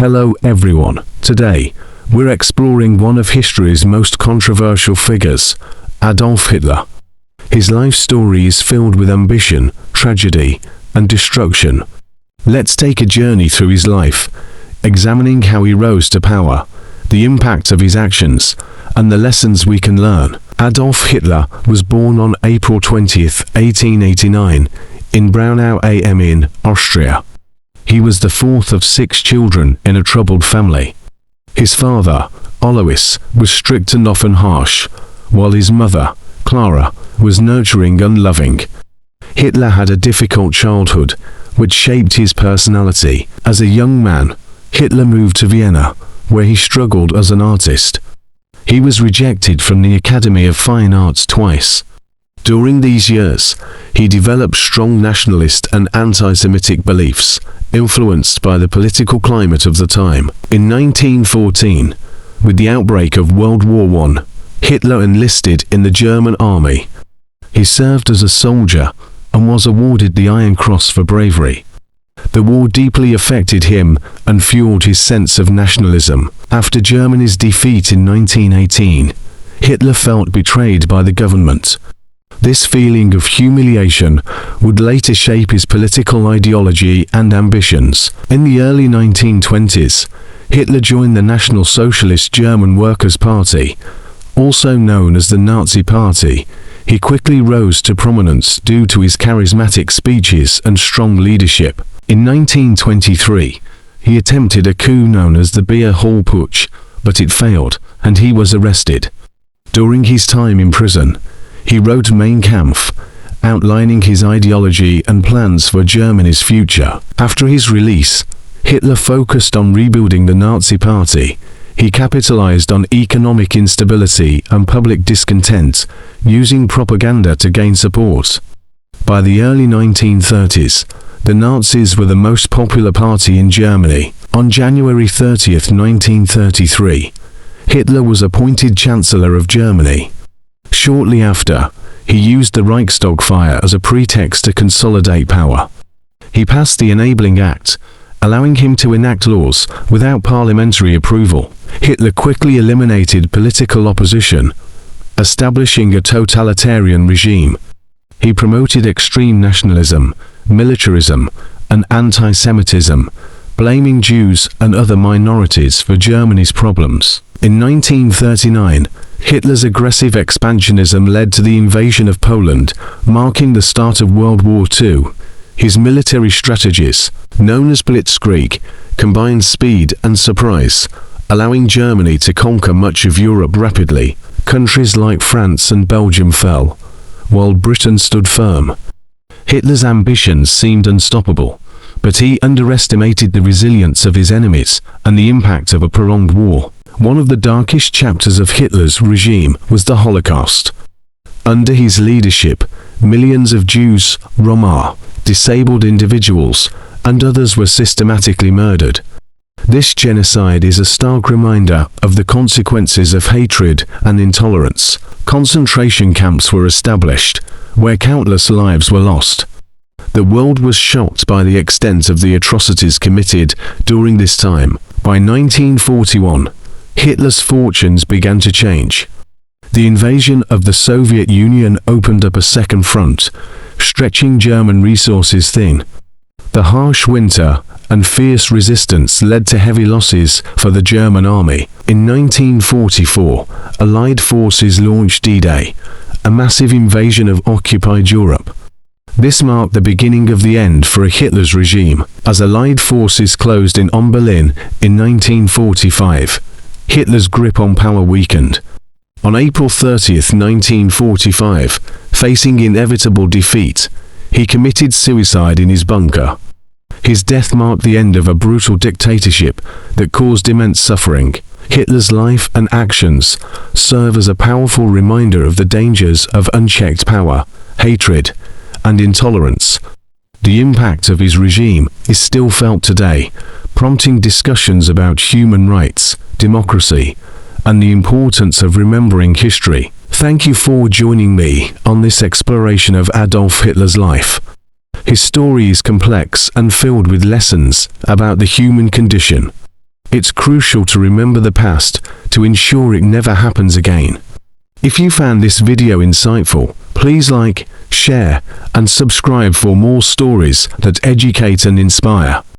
Hello everyone. Today, we're exploring one of history's most controversial figures, Adolf Hitler. His life story is filled with ambition, tragedy, and destruction. Let's take a journey through his life, examining how he rose to power, the impact of his actions, and the lessons we can learn. Adolf Hitler was born on April 20, 1889, in Braunau am Inn, Austria. He was the fourth of 6 children in a troubled family. His father, Alois, was strict and often harsh, while his mother, Clara, was nurturing and loving. Hitler had a difficult childhood, which shaped his personality. As a young man, Hitler moved to Vienna, where he struggled as an artist. He was rejected from the Academy of Fine Arts twice. During these years, he developed strong nationalist and anti-Semitic beliefs, influenced by the political climate of the time. In 1914, with the outbreak of World War I, Hitler enlisted in the German army. He served as a soldier and was awarded the Iron Cross for bravery. The war deeply affected him and fueled his sense of nationalism. After Germany's defeat in 1918, Hitler felt betrayed by the government. This feeling of humiliation would later shape his political ideology and ambitions. In the early 1920s, Hitler joined the National Socialist German Workers' Party, also known as the Nazi Party. He quickly rose to prominence due to his charismatic speeches and strong leadership. In 1923, he attempted a coup known as the Beer Hall Putsch, but it failed, and he was arrested. During his time in prison, he wrote Mein Kampf, outlining his ideology and plans for Germany's future. After his release, Hitler focused on rebuilding the Nazi Party. He capitalized on economic instability and public discontent, using propaganda to gain support. By the early 1930s, the Nazis were the most popular party in Germany. On January 30, 1933, Hitler was appointed Chancellor of Germany. Shortly after, he used the Reichstag fire as a pretext to consolidate power. He passed the Enabling Act, allowing him to enact laws without parliamentary approval. Hitler quickly eliminated political opposition, establishing a totalitarian regime. He promoted extreme nationalism, militarism, and anti-Semitism, blaming Jews and other minorities for Germany's problems. In 1939, Hitler's aggressive expansionism led to the invasion of Poland, marking the start of World War II. His military strategies, known as Blitzkrieg, combined speed and surprise, allowing Germany to conquer much of Europe rapidly. Countries like France and Belgium fell, while Britain stood firm. Hitler's ambitions seemed unstoppable, but he underestimated the resilience of his enemies and the impact of a prolonged war. One of the darkest chapters of Hitler's regime was the Holocaust. Under his leadership, millions of Jews, Roma, disabled individuals, and others were systematically murdered. This genocide is a stark reminder of the consequences of hatred and intolerance. Concentration camps were established, where countless lives were lost. The world was shocked by the extent of the atrocities committed during this time. By 1941, Hitler's fortunes began to change. The invasion of the Soviet Union opened up a second front, stretching German resources thin. The harsh winter and fierce resistance led to heavy losses for the German army. In 1944, Allied forces launched D-Day, a massive invasion of occupied Europe. This marked the beginning of the end for Hitler's regime. As Allied forces closed in on Berlin in 1945, Hitler's grip on power weakened. On April 30, 1945, facing inevitable defeat, he committed suicide in his bunker. His death marked the end of a brutal dictatorship that caused immense suffering. Hitler's life and actions serve as a powerful reminder of the dangers of unchecked power, hatred, and intolerance. The impact of his regime is still felt today, prompting discussions about human rights, democracy, and the importance of remembering history. Thank you for joining me on this exploration of Adolf Hitler's life. His story is complex and filled with lessons about the human condition. It's crucial to remember the past to ensure it never happens again. If you found this video insightful, please like, share, and subscribe for more stories that educate and inspire.